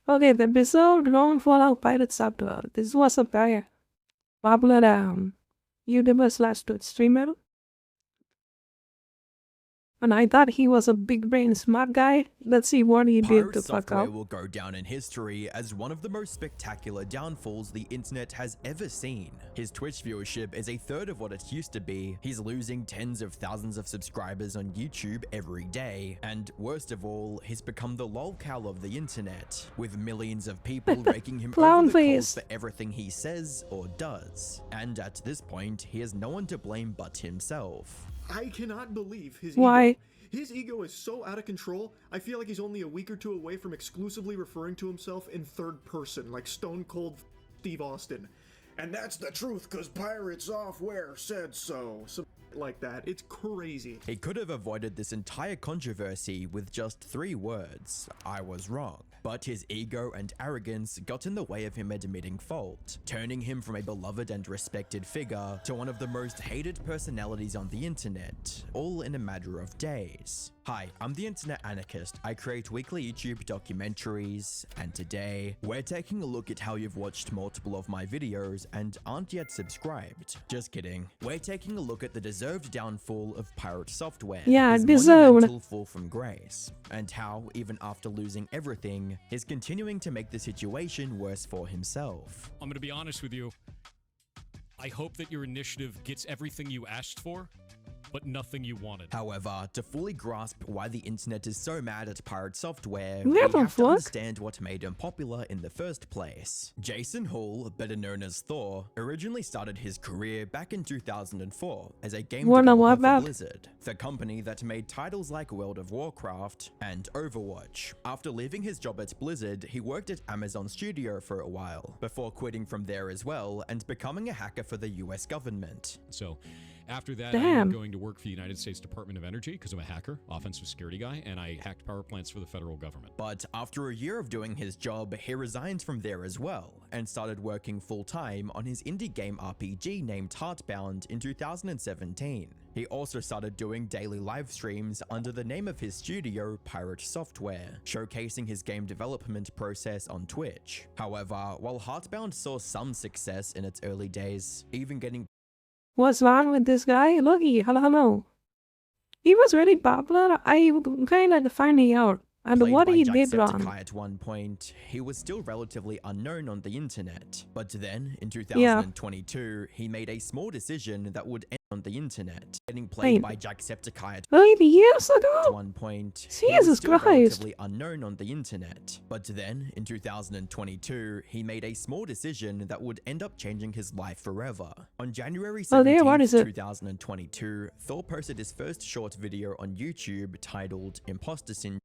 Okay, the episode known for our pirate software. This was a very popular YouTuber slash Twitch streamer. And I thought he was a big brain smart guy. Let's see what he did Pirate to fuck software up. will go down in history as one of the most spectacular downfalls the internet has ever seen. His Twitch viewership is a third of what it used to be, he's losing tens of thousands of subscribers on YouTube every day, and worst of all, he's become the lolcow of the internet, with millions of people raking him Clown over the coals face. for everything he says or does. And at this point, he has no one to blame but himself. I cannot believe his Why? ego. His ego is so out of control, I feel like he's only a week or two away from exclusively referring to himself in third person, like Stone Cold Steve Austin. And that's the truth, cause pirate software said so. Some like that. It's crazy. He could have avoided this entire controversy with just 3 words, I was wrong. But his ego and arrogance got in the way of him admitting fault, turning him from a beloved and respected figure to one of the most hated personalities on the internet, all in a matter of days. Hi, I'm the Internet Anarchist. I create weekly YouTube documentaries, and today, we're taking a look at how you've watched multiple of my videos and aren't yet subscribed. Just kidding. We're taking a look at the deserved downfall of pirate software, Yeah, his deserved. monumental fall from grace, and how, even after losing everything, he's continuing to make the situation worse for himself. I'm going to be honest with you. I hope that your initiative gets everything you asked for, but nothing you wanted. However, to fully grasp why the internet is so mad at pirate software, What we the have to fuck? understand what made him popular in the first place. Jason Hall, better known as Thor, originally started his career back in 2004 as a game Wanna developer what for about? Blizzard, the company that made titles like World of Warcraft and Overwatch. After leaving his job at Blizzard, he worked at Amazon Studio for a while, before quitting from there as well and becoming a hacker for the US government. So after that, Damn. I'm going to work for the United States Department of Energy because I'm a hacker, offensive security guy, and I hacked power plants for the federal government. But after a year of doing his job, he resigned from there as well, and started working full-time on his indie game RPG named Heartbound in 2017. He also started doing daily live streams under the name of his studio, Pirate Software, showcasing his game development process on Twitch. However, while Heartbound saw some success in its early days, even getting What's wrong with this guy? Looky, hello. He was really popular. I kind of finding out. And played what by he did wrong. Jacksepticeye at one point, he was still relatively unknown on the internet. But then, in 2022, he made a small decision that would end on the internet, getting played by Wait. Jacksepticeye at 30 years ago? one point. He was Jesus still Christ. relatively unknown on the internet. But then, in 2022, he made a small decision that would end up changing his life forever. On January Oh, there, what 17th, is it? 2022, Thor posted his first short video on YouTube titled Imposter Syndrome.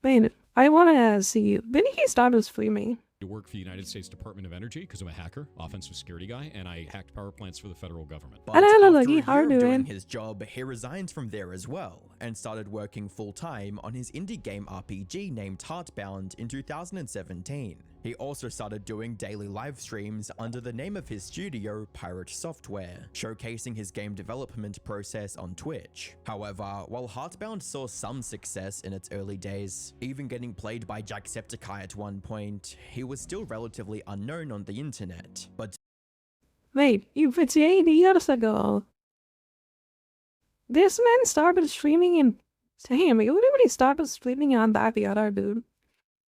Wait, I wanna see. Didn't he start his streaming? To work for the United States Department of Energy because I'm a hacker, offensive security guy, and I hacked power plants for the federal government. But Hello, after Lucky, a how year you of doing doing? his job, he resigned from there as well, and started working full-time on his indie game RPG named Heartbound in 2017. He also started doing daily live streams under the name of his studio, Pirate Software, showcasing his game development process on Twitch. However, while Heartbound saw some success in its early days, even getting played by Jacksepticeye at one point, he was still relatively unknown on the internet. But Wait, you 58 years ago. This man started streaming in. Damn, he already started streaming on that the other dude.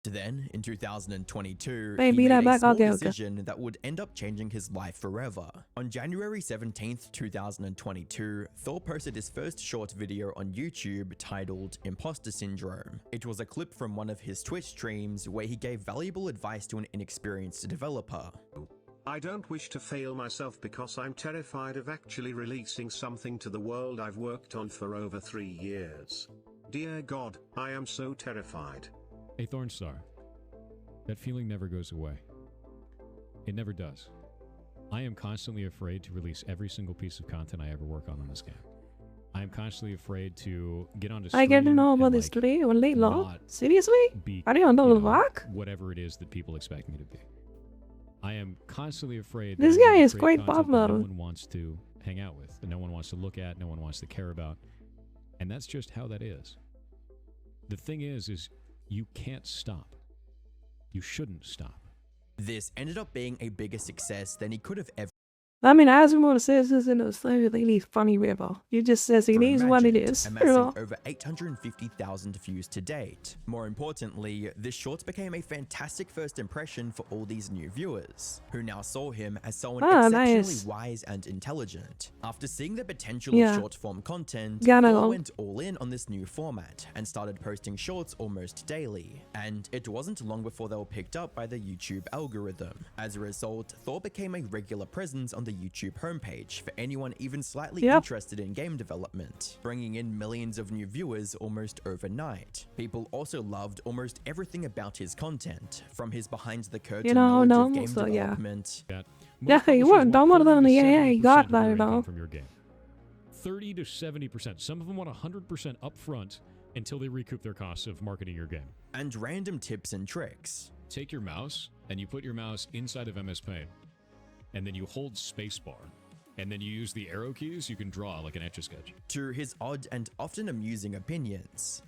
then, in 2022, Hey, he be made right a back, small okay. decision that would end up changing his life forever. On January 17th, 2022, Thor posted his first short video on YouTube titled Imposter Syndrome. It was a clip from one of his Twitch streams where he gave valuable advice to an inexperienced developer. I don't wish to fail myself because I'm terrified of actually releasing something to the world I've worked on for over 3 years. Dear God, I am so terrified. Hey, Thornstar, that feeling never goes away. It never does. I am constantly afraid to release every single piece of content I ever work on this game. I am constantly afraid to get onto I get to stream know and, about this like, today. Only long? not Seriously? be, Are you on the you know, rock? whatever it is that people expect me to be. I am constantly afraid This that I'm guy gonna is create quite content that popular. no one wants to hang out with, that no one wants to look at, no one wants to care about. And that's just how that is. The thing is you can't stop. You shouldn't stop. This ended up being a bigger success than he could have ever I mean, Asimov says this in a slightly funny river. He just says he needs what it imagined, is. amassing You know? over 850,000 views to date. More importantly, this short became a fantastic first impression for all these new viewers, who now saw him as someone exceptionally nice. wise and intelligent. After seeing the potential Yeah. of short-form content, Gotta Thor go. went all in on this new format and started posting shorts almost daily. And it wasn't long before they were picked up by the YouTube algorithm. As a result, Thor became a regular presence on the YouTube homepage for anyone even slightly Yep. interested in game development, bringing in millions of new viewers almost overnight. People also loved almost everything about his content, from his behind-the-curtain knowledge of game so, yeah. development. That Yeah, most you publishers weren't dumber want than 30 to the AI 70% got of your that, income though. from your game. 30 to 70%. Some of them want 100% upfront until they recoup their costs of marketing your game. And random tips and tricks. Take your mouse and you put your mouse inside of MS Paint, and then you hold spacebar, and then you use the arrow keys. You can draw like an Etch-a-Sketch. To his odd and often amusing opinions.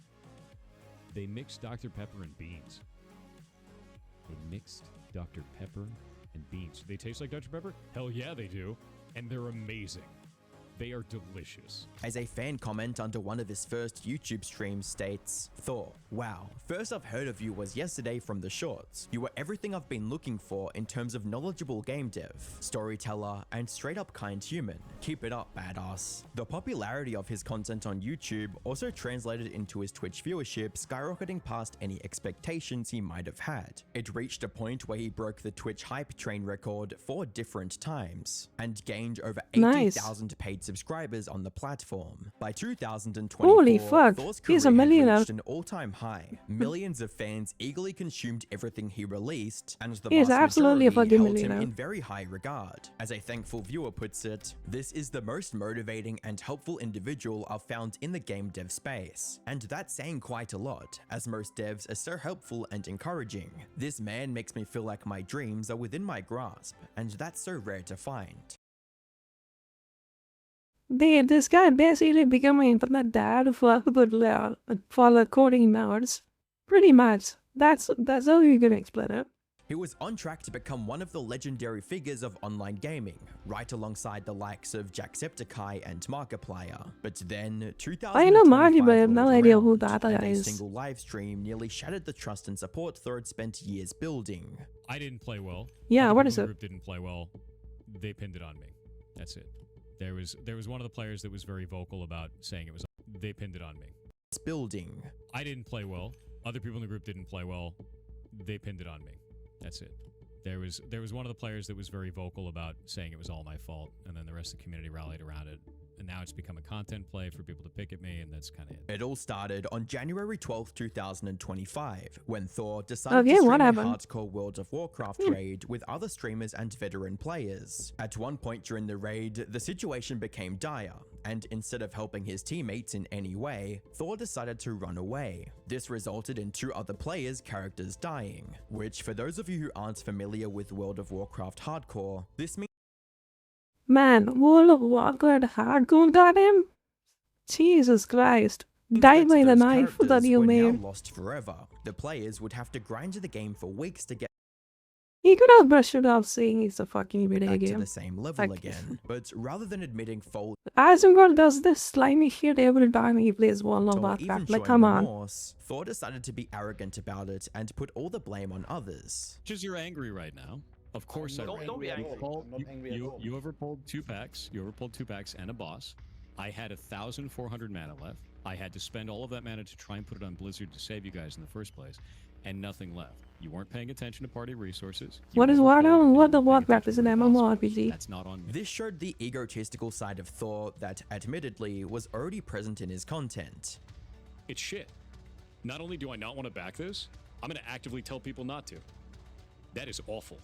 They mixed Dr. Pepper and beans. They mixed Dr. Pepper and beans. Do they taste like Dr. Pepper? Hell yeah, they do. And they're amazing. They are delicious. As a fan comment under one of his first YouTube streams states, Thor, wow, first I've heard of you was yesterday from the shorts. You were everything I've been looking for in terms of knowledgeable game dev, storyteller, and straight up kind human. Keep it up, badass. The popularity of his content on YouTube also translated into his Twitch viewership skyrocketing past any expectations he might have had. It reached a point where he broke the Twitch hype train record 4 different times, and gained over 80,000 paid subscribers on the platform. By 2024, Holy fuck, Thor's he's a career had millionaire. reached an all-time high. Millions of fans eagerly consumed everything he released, and the He is vast absolutely a majority fucking held him millionaire. in very high regard. As a thankful viewer puts it, this is the most motivating and helpful individual I've found in the game dev space. And that's saying quite a lot, as most devs are so helpful and encouraging. This man makes me feel like my dreams are within my grasp, and that's so rare to find. This guy basically becoming the dad for the coding nerds. Pretty much. That's how you can explain it. He was on track to become one of the legendary figures of online gaming, right alongside the likes of Jacksepticeye and Markiplier. But then, 2025 I know Markiplier, I have no rolled idea who around, that and guy a is. single live stream nearly shattered the trust and support Thor had spent years building. I didn't play well. Yeah, Other what people is in it? the group didn't play well. They pinned it on me. That's it. There was one of the players that was very vocal about saying it was. They pinned it on me. It's building. I didn't play well. Other people in the group didn't play well. They pinned it on me. That's it. There was one of the players that was very vocal about saying it was all my fault, and then the rest of the community rallied around it. And now it's become a content play for people to pick at me, and that's kind of it. It all started on January 12th, 2025, when Thor decided Oh, yeah, to stream what a happened? hardcore World of Warcraft raid with other streamers and veteran players. At one point during the raid, the situation became dire, and instead of helping his teammates in any way, Thor decided to run away. This resulted in 2 other players' characters dying, which for those of you who aren't familiar with World of Warcraft hardcore, this means Man, World of Warcraft hardcore got him? Jesus Christ. Died by the those knife that characters you were now made. lost forever. The players would have to grind the game for weeks to get He could have brushed it off saying it's a fucking video back to game. the same level Like- again. But rather than admitting fault Asgard does this slimy shit every time he plays World of or even Warcraft. Like, showing come on. remorse, Thor decided to be arrogant about it and put all the blame on others. Because you're angry right now. Of course I Don't be angry. I'm not angry at all. You overpulled 2 packs. You overpulled 2 packs and a boss. I had 1,400 mana left. I had to spend all of that mana to try and put it on Blizzard to save you guys in the first place, and nothing left. You weren't paying attention to party resources. You What is overpulled, Warcraft? and What you the weren't paying Warcraft is an attention to the boss. MMORPG. That's not on me. This showed the egotistical side of Thor that admittedly was already present in his content. It's shit. Not only do I not want to back this, I'm going to actively tell people not to. That is awful.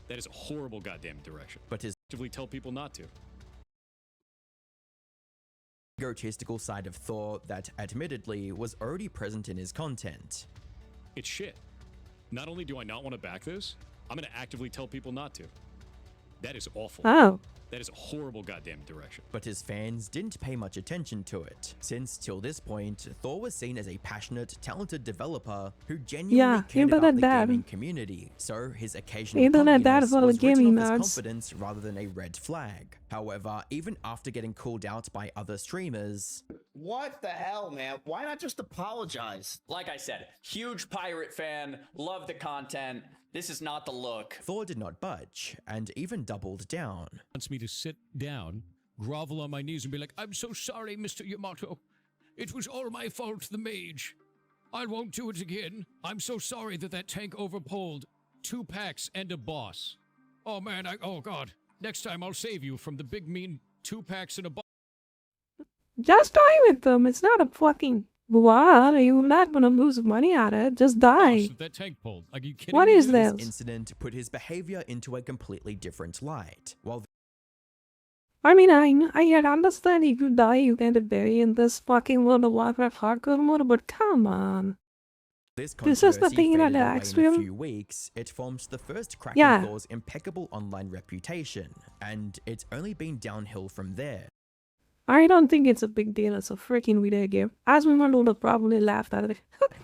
That is a horrible goddamn direction. But his Actively tell people not to. egotistical side of Thor that admittedly was already present in his content. It's shit. Not only do I not want to back this, I'm going to actively tell people not to. That is awful. Oh. That is a horrible goddamn direction. But his fans didn't pay much attention to it, since till this point, Thor was seen as a passionate, talented developer who genuinely cared about the gaming community, so his occasional cockiness was written off as confidence rather than a red flag. However, even after getting called out by other streamers... What the hell, man? Why not just apologize? Like I said, huge pirate fan, love the content. This is not the look. Thor did not budge, and even doubled down. Wants me to sit down, grovel on my knees, and be like, I'm so sorry, Mr. Yamato. It was all my fault, the mage. I won't do it again. I'm so sorry that tank overpulled 2 packs and a boss. Oh, man, oh, God. Next time I'll save you from the big, mean 2 packs and a boss. Just die with them. It's not a fucking... What? Are you not gonna lose money at it? Just die. That tank pulled. Are you kidding What me? is this? This incident put his behavior into a completely different light. While I mean, I understand if you die, you get buried in this fucking World of Warcraft hardcore mode, but come on. this is the thing faded that away acts in a him. few weeks, it formed the first crack in Thor's impeccable online reputation, and it's only been downhill from there. I don't think it's a big deal. It's a freaking video game. As we would have probably laughed at it.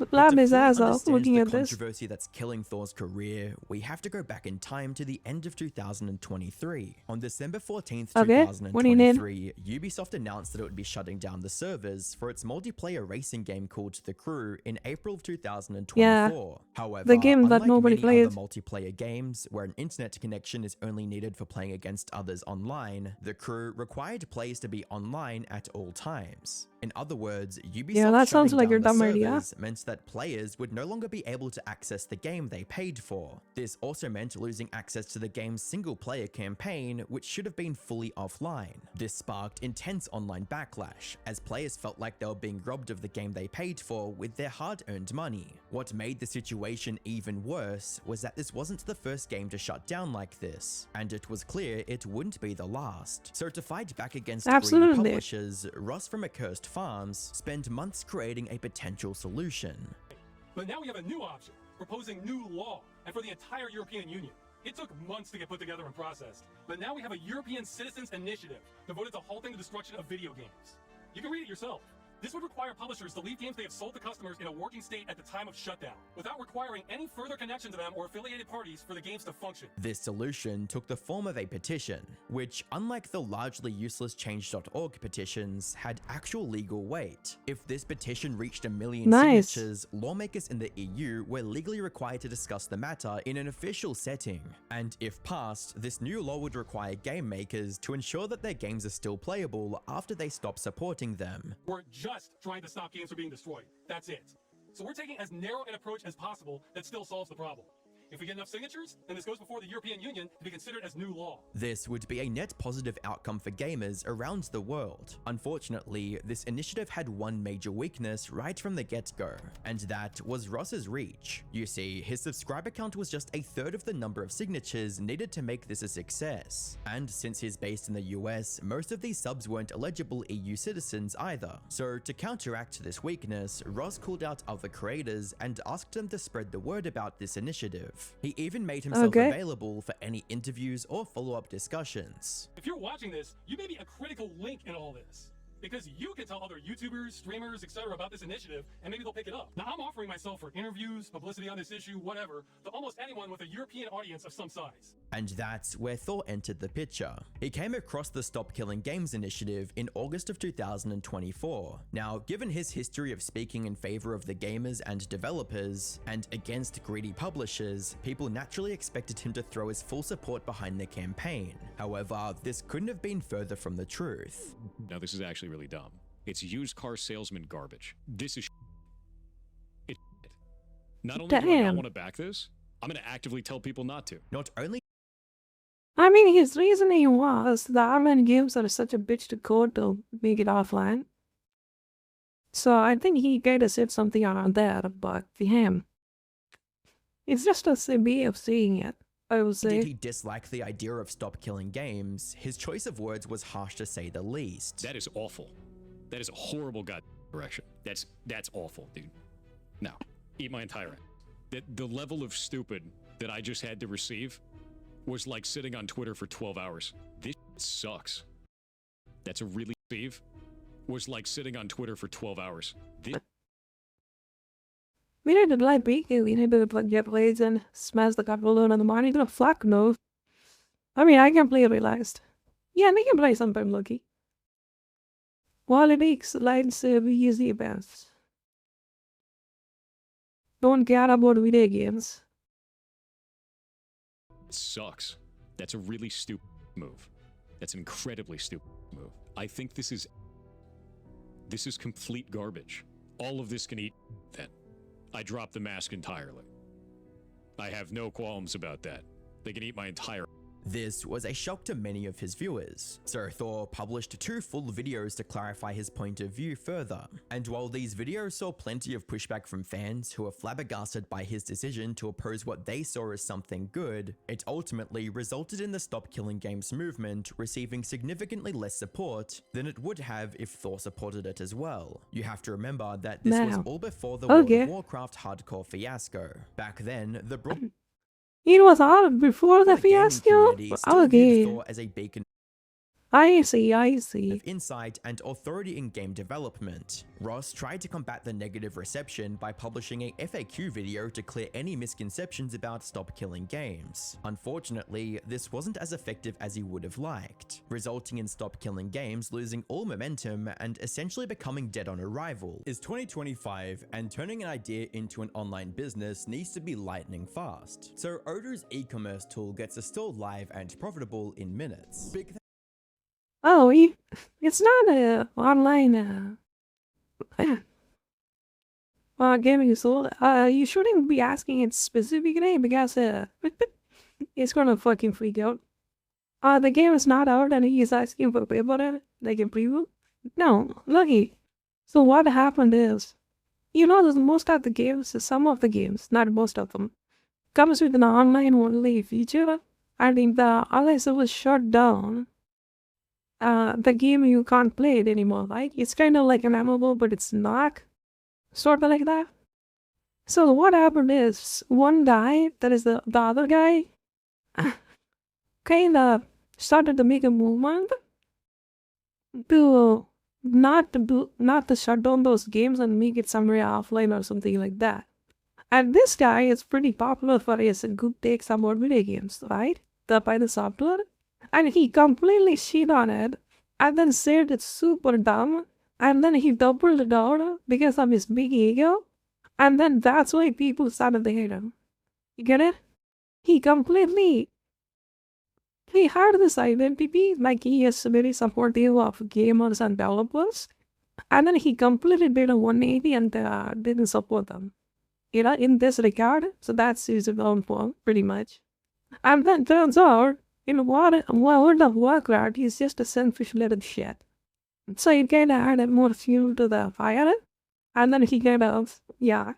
Laughed his ass off looking at this. Controversy that's killing Thor's career, we have to go back in time to the end of 2023. On December 14th, 2023, Ubisoft announced that it would be shutting down the servers for its multiplayer racing game called The Crew in April of 2024. Yeah, however, the game that unlike nobody many plays. other multiplayer games where an internet connection is only needed for playing against others online, The Crew required players to be online at all times. In other words, Ubisoft shutting down the servers meant that players would no longer be able to access the game they paid for. This also meant losing access to the game's single-player campaign, which should have been fully offline. This sparked intense online backlash, as players felt like they were being robbed of the game they paid for with their hard-earned money. What made the situation even worse was that this wasn't the first game to shut down like this, and it was clear it wouldn't be the last. So to fight back against greedy publishers, Ross from Accursed Farms spent months creating a potential solution. But now we have a new option, proposing new law, and for the entire European Union. It took months to get put together and processed, but now we have a European Citizens Initiative devoted to halting the destruction of video games. You can read it yourself. This would require publishers to leave games they have sold to customers in a working state at the time of shutdown, without requiring any further connection to them or affiliated parties for the games to function. This solution took the form of a petition, which, unlike the largely useless Change.org petitions, had actual legal weight. If this petition reached 1 million signatures, lawmakers in the EU were legally required to discuss the matter in an official setting. And if passed, this new law would require game makers to ensure that their games are still playable after they stop supporting them. We're just trying to stop games from being destroyed. That's it. So we're taking as narrow an approach as possible that still solves the problem. If we get enough signatures, then this goes before the European Union to be considered as new law. This would be a net positive outcome for gamers around the world. Unfortunately, this initiative had one major weakness right from the get-go, and that was Ross's reach. You see, his subscriber count was just 1/3 of the number of signatures needed to make this a success. And since he's based in the US, most of these subs weren't eligible EU citizens either. So to counteract this weakness, Ross called out other creators and asked them to spread the word about this initiative. He even made himself available for any interviews or follow-up discussions. If you're watching this, you may be a critical link in all this, because you can tell other YouTubers, streamers, etc. about this initiative, and maybe they'll pick it up. Now, I'm offering myself for interviews, publicity on this issue, whatever, to almost anyone with a European audience of some size. And that's where Thor entered the picture. He came across the Stop Killing Games initiative in August of 2024. Now, given his history of speaking in favor of the gamers and developers, and against greedy publishers, people naturally expected him to throw his full support behind the campaign. However, this couldn't have been further from the truth. Now, this is actually really dumb. It's used car salesman garbage. This is it's not only do I not want to back this, I'm going to actively tell people not to. Not only I mean, his reasoning was that online games are such a bitch to code to make it offline. So I think he kind of said something around that, but for him, it's just a way of seeing it, I would say. Did he dislike the idea of Stop Killing Games? His choice of words was harsh to say the least. That is awful. That is a horrible direction. That's awful, dude. Now, eat my entire ass. The level of stupid that I just had to receive was like sitting on Twitter for 12 hours. This Sucks. That's a really Steve was like sitting on Twitter for 12 hours. We need to like Beaky, we need to like get blades and smash the controller on the monitor. Fuck no. I mean, I can play relaxed. Yeah, they can play sometime, Lucky. While it takes lights easy best. Don't care about video games. Sucks. That's a really stupid move. That's an incredibly stupid move. I think this is complete garbage. All of this can eat then. I drop the mask entirely. I have no qualms about that. They can eat my entire... This was a shock to many of his viewers, so Thor published 2 full videos to clarify his point of view further. And while these videos saw plenty of pushback from fans who were flabbergasted by his decision to oppose what they saw as something good, it ultimately resulted in the Stop Killing Games movement receiving significantly less support than it would have if Thor supported it as well. You have to remember that this was all before the World of Warcraft hardcore fiasco. Back then, the It was all before the fiasco? Okay. Thor as a beacon I see. of insight and authority in game development. Ross tried to combat the negative reception by publishing a FAQ video to clear any misconceptions about Stop Killing Games. Unfortunately, this wasn't as effective as he would have liked, resulting in Stop Killing Games losing all momentum and essentially becoming dead on arrival. Is 2025 and turning an idea into an online business needs to be lightning fast. So Odor's e-commerce tool gets a store live and profitable in minutes. Oh, it's not a online gaming tool. You shouldn't be asking it specifically because it's gonna fucking freak out. The game is not out and he's asking for pay for it, like a preview. No, Lucky. So what happened is, you know, there's most of the games, some of the games, not most of them, comes with an online only feature. I think the others was shut down. The game you can't play it anymore, right? It's kind of like an MMO, but it's not. Sort of like that. So what happened is, one guy, that is the other guy, kind of started to make a movement to not to shut down those games and make it somewhere offline or something like that. And this guy is pretty popular for his good takes about video games, right? By the software. And he completely shit on it, and then said it's super dumb, and then he doubled it out because of his big ego, and then that's why people started to hate him. You get it? He had this identity, like he is very supportive of gamers and developers, and then he completely did a 180 and didn't support them. You know, in this regard, so that's his downfall, pretty much. And then turns out, in World of Warcraft, he's just a selfish little shit. So it kind of added more fuel to the fire, and then he kind of, yeah.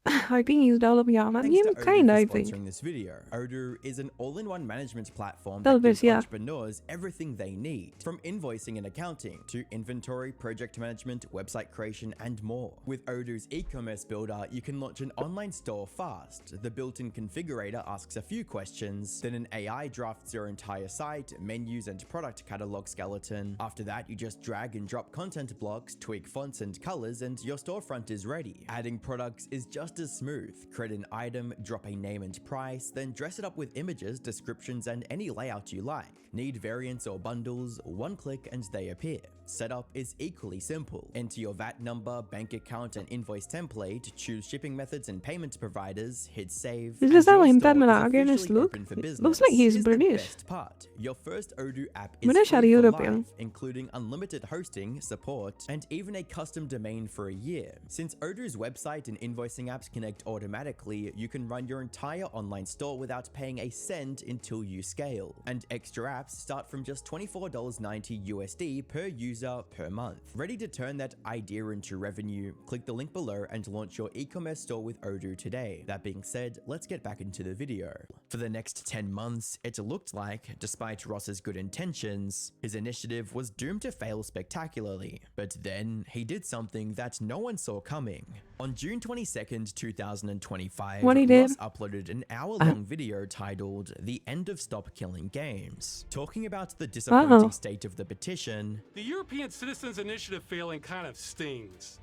I think he's developing a game, kind of, I think. Sponsoring this video. Odoo is an all-in-one management platform that gives yeah. entrepreneurs everything they need, from invoicing and accounting to inventory, project management, website creation, and more. With Odoo's e-commerce builder, you can launch an online store fast. The built-in configurator asks a few questions, then an AI drafts your entire site, menus, and product catalog skeleton. After that, you just drag and drop content blocks, tweak fonts and colors, and your storefront is ready. Adding products is just as smooth. Create an item, drop a name and price, then dress it up with images, descriptions, and any layout you like. Need variants or bundles? One click and they appear. Setup is equally simple. Enter your VAT number, bank account, and invoice template, choose shipping methods and payment providers, hit save. Is this how and your Internet store is Organist officially look? open for business. Looks like he's Here's British. The best part. Your first Odoo app is British or free for European? life, including unlimited hosting, support, and even a custom domain for a year. Since Odoo's website and invoicing apps connect automatically, you can run your entire online store without paying a cent until you scale. And extra apps start from just $24.90 USD per user per month. Ready to turn that idea into revenue? Click the link below and launch your e-commerce store with Odoo today. That being said, let's get back into the video. For the next 10 months, it looked like, despite Ross's good intentions, his initiative was doomed to fail spectacularly. But then, he did something that no one saw coming. On June 22nd, 2025, What he did? Ross uploaded an hour-long video titled "The End of Stop Killing Games," talking about the disappointing state of the petition. The European Citizens Initiative failing kind of stings.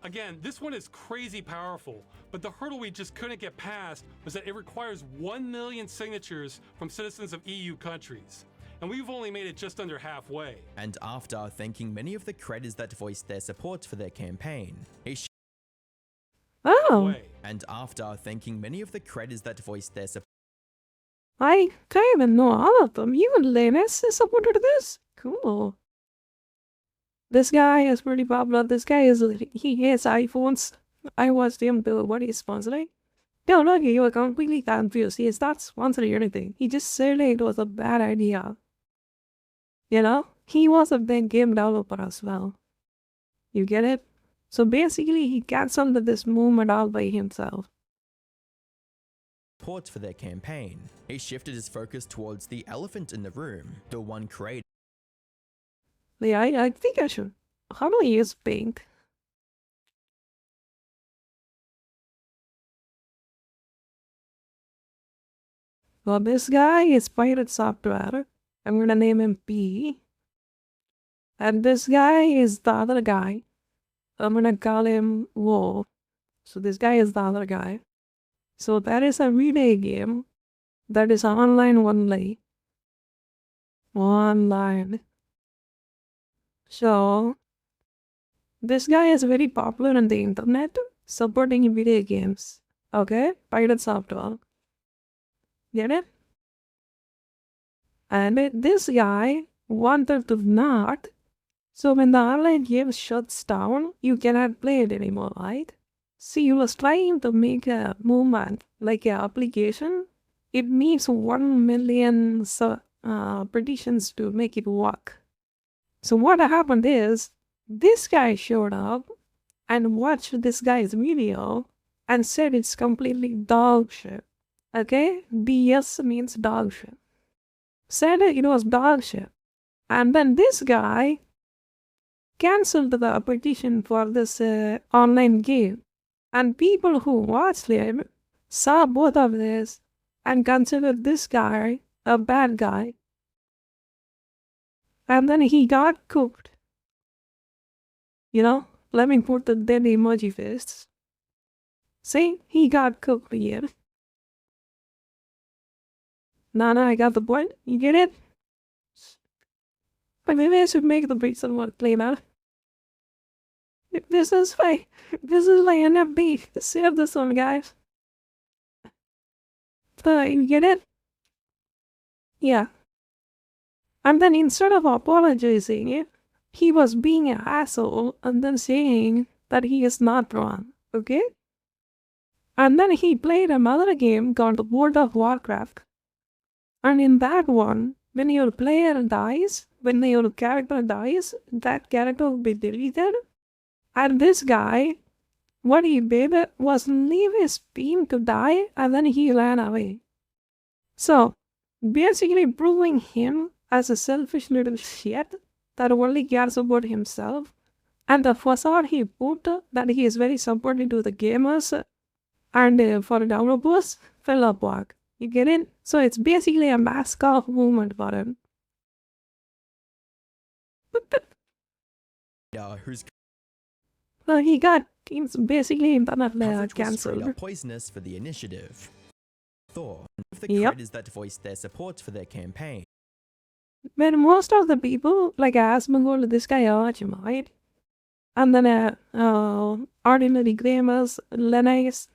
Again, this one is crazy powerful, but the hurdle we just couldn't get past was that it requires 1 million signatures from citizens of EU countries. And we've only made it just under halfway. And after thanking many of the creators that voiced their support for their campaign, Oh, and after thanking many of the creators that voiced their support, I kind of know all of them. You and Linus supported this? Cool. This guy is pretty popular. This guy he hates iPhones. I watched him do what he's sponsoring. No, look, you were completely confused. He's not sponsoring anything. He just said it was a bad idea. You know? He was a big game developer as well. You get it? So basically, he cancelled this movement all by himself. for their campaign, he shifted his focus towards the elephant in the room, the one creator Yeah, I think I should. How do I use pink? Well, this guy is Pirate Software. I'm gonna name him P. And this guy is the other guy. I'm gonna call him Wolf. So this guy is the other guy. So that is a relay game that is online only. Online. So this guy is very popular on the internet, supporting video games. Okay? Pirate Software. Get it? And this guy wanted to not. So when the online game shuts down, you cannot play it anymore, right? See, he was trying to make a movement, like an application. It needs 1 million petitions to make it work. So what happened is, this guy showed up and watched this guy's video and said it's completely dog shit. Okay? DS means dog shit. Said it was dog shit. And then this guy cancelled the petition for this online game. And people who watched him saw both of this and considered this guy a bad guy. And then he got cooked. You know, let me put the dead emoji face. See, he got cooked here. Nana, I got the point. You get it? But maybe I should make the beat somewhat cleaner. This is my NFB. Save this one, guys. So, you get it? Yeah. And then instead of apologizing, he was being an asshole and then saying that he is not wrong, okay? And then he played another game called World of Warcraft. And in that one, when your player dies, when your character dies, that character will be deleted. And this guy, what he did was leave his team to die and then he ran away. So, basically proving him as a selfish little shit that only cares about himself. And the facade he put that he is very supportive to the gamers and for the developers fell apart. You get it? So it's basically a mask off movement for him. whose So he got basically internet coverage was straight cancelled. up poisonous for the initiative. Thor, of the Yep. creators that voiced their support for their campaign. When most of the people, like Asmongold, this guy Archim, right? And then Ordinary Gamers, Lennox,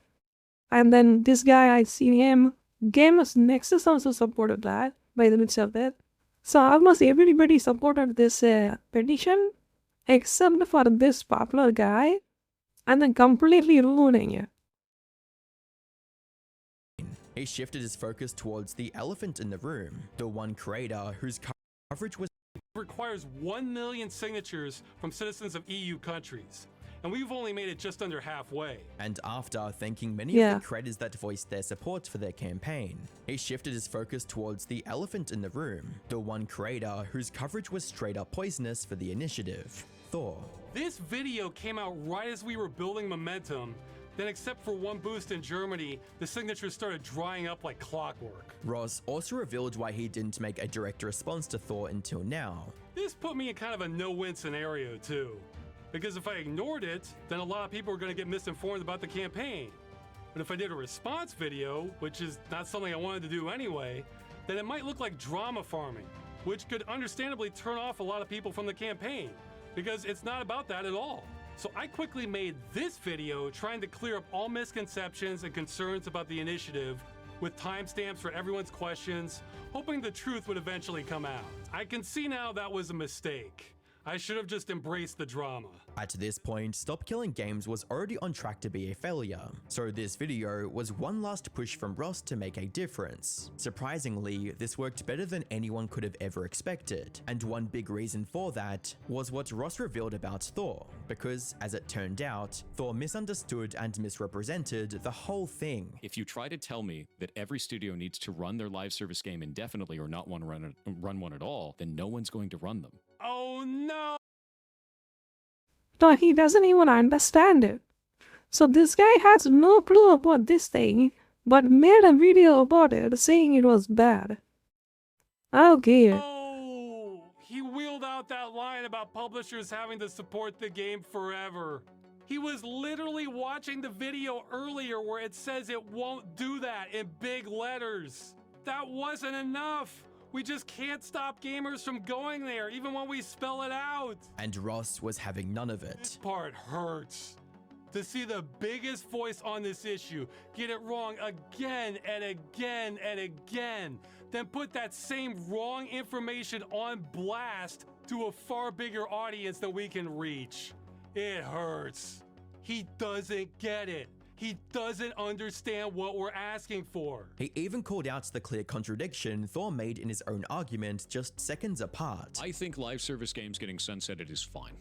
and then this guy, I see him. Gamers Nexus also supported that, by the midst of it. So almost everybody supported this petition, except for this popular guy, and then completely ruining it. He shifted his focus towards the elephant in the room, the one creator whose coverage was Requires 1 million signatures from citizens of EU countries. And we've only made it just under halfway. and after thanking many Yeah. of the creators that voiced their support for their campaign, he shifted his focus towards the elephant in the room, the one creator whose coverage was straight up poisonous for the initiative, Thor. This video came out right as we were building momentum Then except for one boost in Germany, the signatures started drying up like clockwork. Ross also revealed why he didn't make a direct response to Thor until now. This put me in kind of a no-win scenario too. Because if I ignored it, then a lot of people are going to get misinformed about the campaign. But if I did a response video, which is not something I wanted to do anyway, then it might look like drama farming, which could understandably turn off a lot of people from the campaign, because it's not about that at all. So I quickly made this video trying to clear up all misconceptions and concerns about the initiative with timestamps for everyone's questions, hoping the truth would eventually come out. I can see now that was a mistake. I should have just embraced the drama. At this point, Stop Killing Games was already on track to be a failure, so this video was one last push from Ross to make a difference. Surprisingly, this worked better than anyone could have ever expected, and one big reason for that was what Ross revealed about Thor, because as it turned out, Thor misunderstood and misrepresented the whole thing. If you try to tell me that every studio needs to run their live service game indefinitely or not want to run one at all, then no one's going to run them. Oh no! No, he doesn't even understand it. So this guy has no clue about this thing, but made a video about it saying it was bad. Okay. Oh, he wheeled out that line about publishers having to support the game forever. He was literally watching the video earlier where it says it won't do that in big letters. That wasn't enough. We just can't stop gamers from going there, even when we spell it out. And Ross was having none of This it. part hurts. To see the biggest voice on this issue get it wrong again and again and again, then put that same wrong information on blast to a far bigger audience than we can reach. It hurts. He doesn't get it. He doesn't understand what we're asking for. He even called out the clear contradiction Thor made in his own argument just seconds apart. I think live service games getting sunsetted is fine.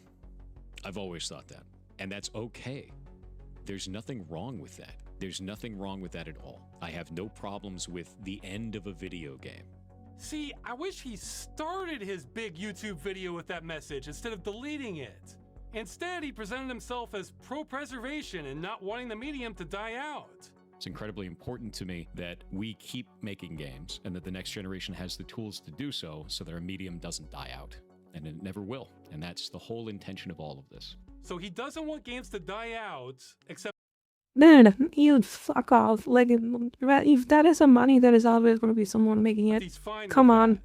I've always thought that. And that's okay. There's nothing wrong with that. There's nothing wrong with that at all. I have no problems with the end of a video game. See, I wish he started his big YouTube video with that message instead of deleting it. Instead, he presented himself as pro-preservation and not wanting the medium to die out. It's incredibly important to me that we keep making games and that the next generation has the tools to do so that our medium doesn't die out. And it never will. And that's the whole intention of all of this. So he doesn't want games to die out, except Dude, you fuck off. Like, if that is some money, that is always going to be someone making it. he's fine Come with on. that.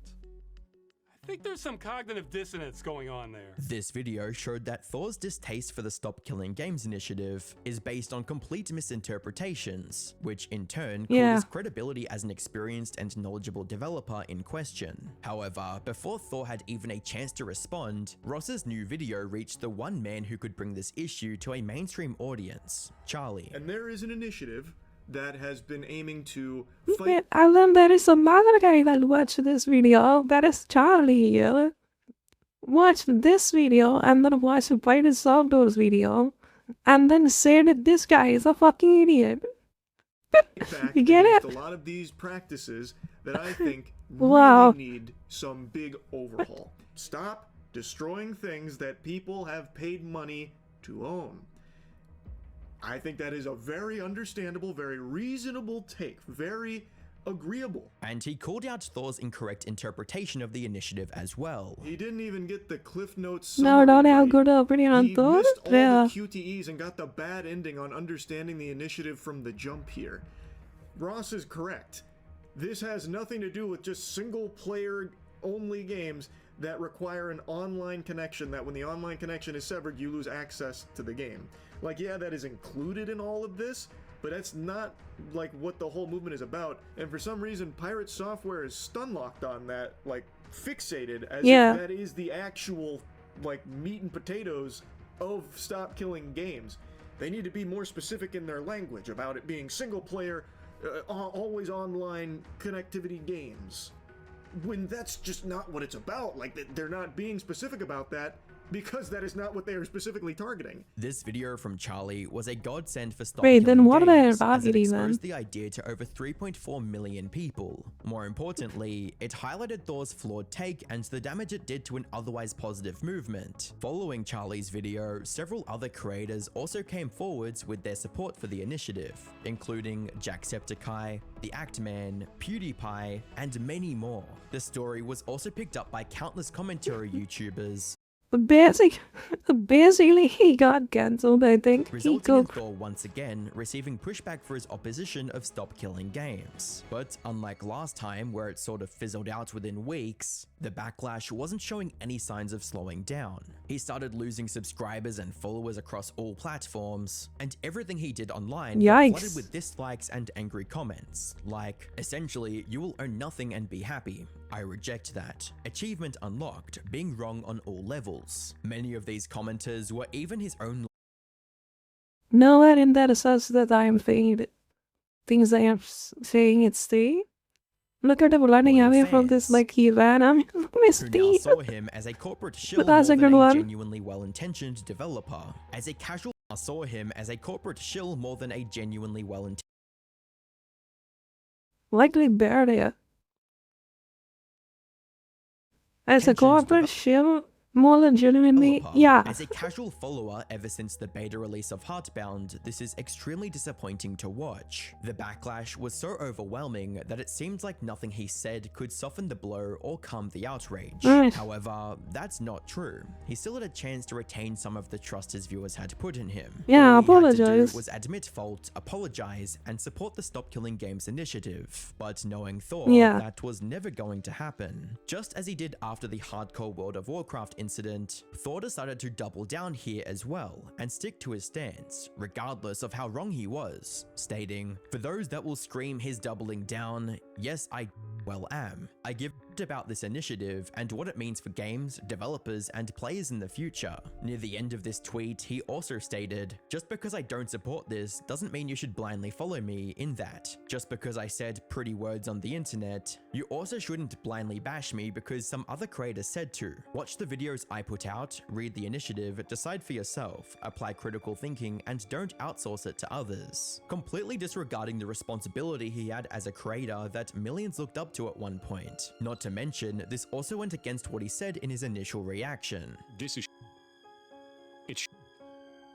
I think there's some cognitive dissonance going on there. This video showed that Thor's distaste for the Stop Killing Games initiative is based on complete misinterpretations, which in turn called his credibility as an experienced and knowledgeable developer in question. However, before Thor had even a chance to respond, Ross's new video reached the one man who could bring this issue to a mainstream audience, Charlie. And there is an initiative that has been aiming to Wait, fight. and then there is some other guy that watched this video. That is Charlie here. Watched this video and then watched Biden Saldo's video. And then said that this guy is a fucking idiot. back You get against it? a lot of these practices that I think Wow. really need some big overhaul. Stop destroying things that people have paid money to own. I think that is a very understandable, very reasonable take, very agreeable. And he called out Thor's incorrect interpretation of the initiative as well. He didn't even get the Cliff Notes No, summary don't have right. good opinion on He Thor. missed all Yeah. the QTEs and got the bad ending on understanding the initiative from the jump here. Ross is correct. This has nothing to do with just single player only games that require an online connection, that when the online connection is severed, you lose access to the game. Like, yeah, that is included in all of this, but that's not like what the whole movement is about. And for some reason, Pirate Software is stun locked on that, like fixated as Yeah. if that is the actual like meat and potatoes of Stop Killing Games. They need to be more specific in their language about it being single player, always online connectivity games. When that's just not what it's about. Like, they're not being specific about that. because that is not what they are specifically targeting. This video from Charlie was a godsend for Stop Wait, Killing then what are they Games, as it targeting then? exposed the idea to over 3.4 million people. More importantly, it highlighted Thor's flawed take and the damage it did to an otherwise positive movement. Following Charlie's video, several other creators also came forwards with their support for the initiative, including Jacksepticeye, The Actman, PewDiePie, and many more. The story was also picked up by countless commentary YouTubers, But basically, he got cancelled, I think. He resulting in cooked. Thor once again receiving pushback for his opposition of Stop Killing Games. But unlike last time, where it sort of fizzled out within weeks, the backlash wasn't showing any signs of slowing down. He started losing subscribers and followers across all platforms, and everything he did online got Yikes. flooded with dislikes and angry comments, like, essentially, you will own nothing and be happy. I reject that. Achievement unlocked, being wrong on all levels. Many of these commenters were even his own. Nowhere in that says that I am saying it. Things I am saying it's Steve. Look at him running Loyal away from this fans. like he ran. I mean, Miss Who now Steve. saw him as a corporate shill more that's a than good a one. genuinely well-intentioned developer. As a casual saw him as a corporate shill more than a genuinely well-intentioned Likely barrier. As a Tensions corporate shill, more legitimately, developer. yeah. As a casual follower ever since the beta release of Heartbound, this is extremely disappointing to watch. The backlash was so overwhelming that it seemed like nothing he said could soften the blow or calm the outrage. Right. However, that's not true. He still had a chance to retain some of the trust his viewers had put in him. Yeah, All he had to apologize. do was admit fault, apologize, and support the Stop Killing Games initiative. But knowing Thor, Yeah. that was never going to happen. Just as he did after the hardcore World of Warcraft incident, Thor decided to double down here as well and stick to his stance, regardless of how wrong he was, stating, "For those that will scream his doubling down, yes, I well am. I give about this initiative and what it means for games, developers, and players in the future." Near the end of this tweet, he also stated, "Just because I don't support this doesn't mean you should blindly follow me in that. Just because I said pretty words on the internet, you also shouldn't blindly bash me because some other creator said to. Watch the videos I put out, read the initiative, decide for yourself, apply critical thinking, and don't outsource it to others." Completely disregarding the responsibility he had as a creator that millions looked up to at one point. Not to mention, this also went against what he said in his initial reaction. This is it's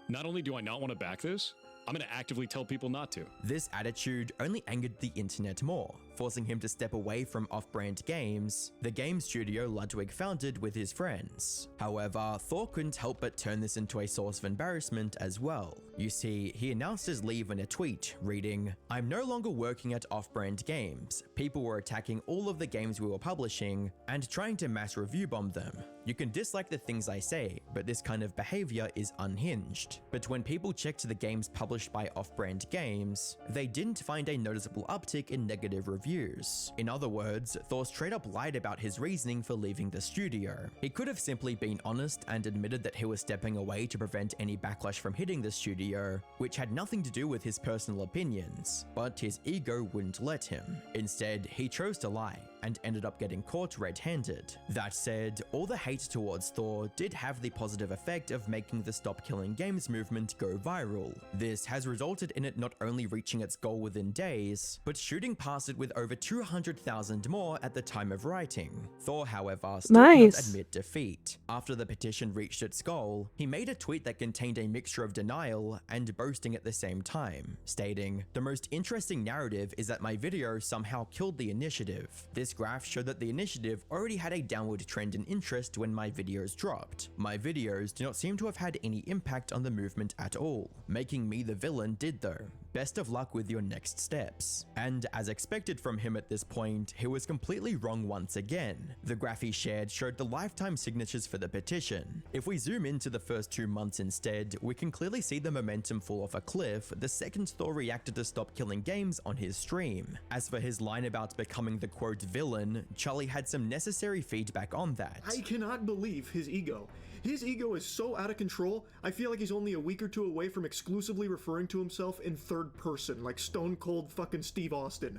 not only do I not want to back this, I'm going to actively tell people not to. This attitude only angered the internet more, forcing him to step away from off-brand games, the game studio Ludwig founded with his friends. However, Thor couldn't help but turn this into a source of embarrassment as well. You see, he announced his leave in a tweet, reading, "I'm no longer working at off-brand games. People were attacking all of the games we were publishing and trying to mass review bomb them. You can dislike the things I say, but this kind of behavior is unhinged." But when people checked the games published by off-brand games, they didn't find a noticeable uptick in negative reviews. In other words, Thor straight up lied about his reasoning for leaving the studio. He could have simply been honest and admitted that he was stepping away to prevent any backlash from hitting the studio, which had nothing to do with his personal opinions, but his ego wouldn't let him. Instead, he chose to lie and ended up getting caught red-handed. That said, all the hate towards Thor did have the positive effect of making the Stop Killing Games movement go viral. This has resulted in it not only reaching its goal within days, but shooting past it with over 200,000 more at the time of writing. Thor, however, still could Nice. not admit defeat. After the petition reached its goal, he made a tweet that contained a mixture of denial and boasting at the same time, stating, "The most interesting narrative is that my video somehow killed the initiative. This graph showed that the initiative already had a downward trend in interest when my videos dropped. My videos do not seem to have had any impact on the movement at all. Making me the villain did though. Best of luck with your next steps." And as expected from him at this point, he was completely wrong once again. The graph he shared showed the lifetime signatures for the petition. If we zoom into the first 2 months instead, we can clearly see the momentum fall off a cliff the second Thor reacted to Stop Killing Games on his stream. As for his line about becoming the quote villain, Charlie had some necessary feedback on that. I cannot believe his ego. His ego is so out of control, I feel like he's only a week or two away from exclusively referring to himself in third person, like stone cold fucking Steve Austin.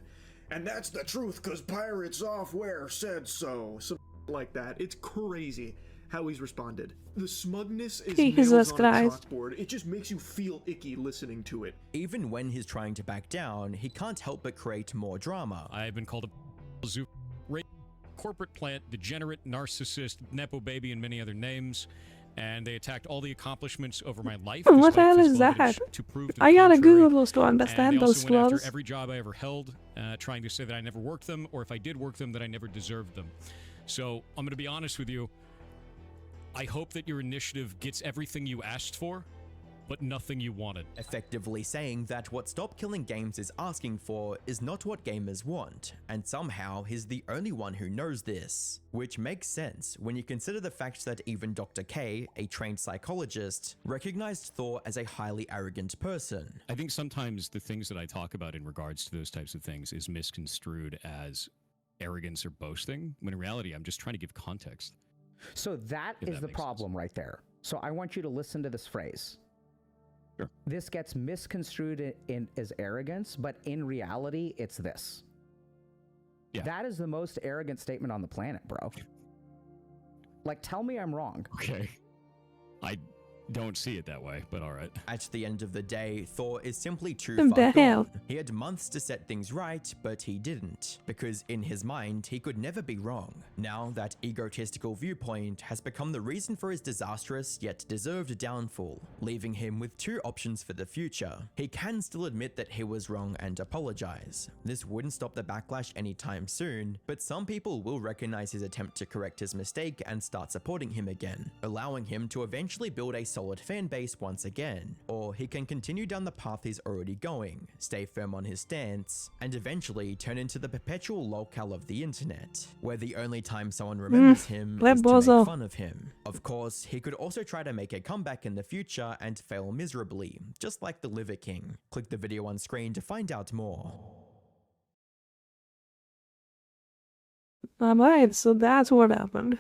And that's the truth, cause Pirate Software said so. Some like that. It's crazy how he's responded. The smugness is Jesus nails on a Christ. chalkboard. It just makes you feel icky listening to it. Even when he's trying to back down, he can't help but create more drama. I have been called a zoo, corporate plant, degenerate, narcissist, nepo baby, and many other names. And they attacked all the accomplishments over my life. What the despite hell is physical evidence that? To prove to the I gotta contrary. Google those to And understand they those also went slurs. after every job I ever held, trying to say that I never worked them, or if I did work them, that I never deserved them. So I'm going to be honest with you. I hope that your initiative gets everything you asked for, but nothing you wanted. Effectively saying that what Stop Killing Games is asking for is not what gamers want, and somehow he's the only one who knows this. Which makes sense when you consider the fact that even Dr. K, a trained psychologist, recognized Thor as a highly arrogant person. I think sometimes the things that I talk about in regards to those types of things is misconstrued as arrogance or boasting, when in reality I'm just trying to give context. So that If is that the makes problem right there. So I want you to listen to this phrase. Sure. This gets misconstrued in as arrogance, but in reality, it's this. Yeah. That is the most arrogant statement on the planet, bro. Like, tell me I'm wrong. Okay. I don't see it that way, but all right. At the end of the day, Thor is simply too What far the hell? gone. He had months to set things right, but he didn't, because in his mind, he could never be wrong. Now, that egotistical viewpoint has become the reason for his disastrous yet deserved downfall, leaving him with two options for the future. He can still admit that he was wrong and apologize. This wouldn't stop the backlash anytime soon, but some people will recognize his attempt to correct his mistake and start supporting him again, allowing him to eventually build a solid fan base once again. Or he can continue down the path he's already going, stay firm on his stance, and eventually turn into the perpetual lolcow of the internet, where the only time someone remembers him that is to bozo. make fun of him. Of course, he could also try to make a comeback in the future and fail miserably, just like the Liver King. Click the video on screen to find out more. Alright, so that's what happened.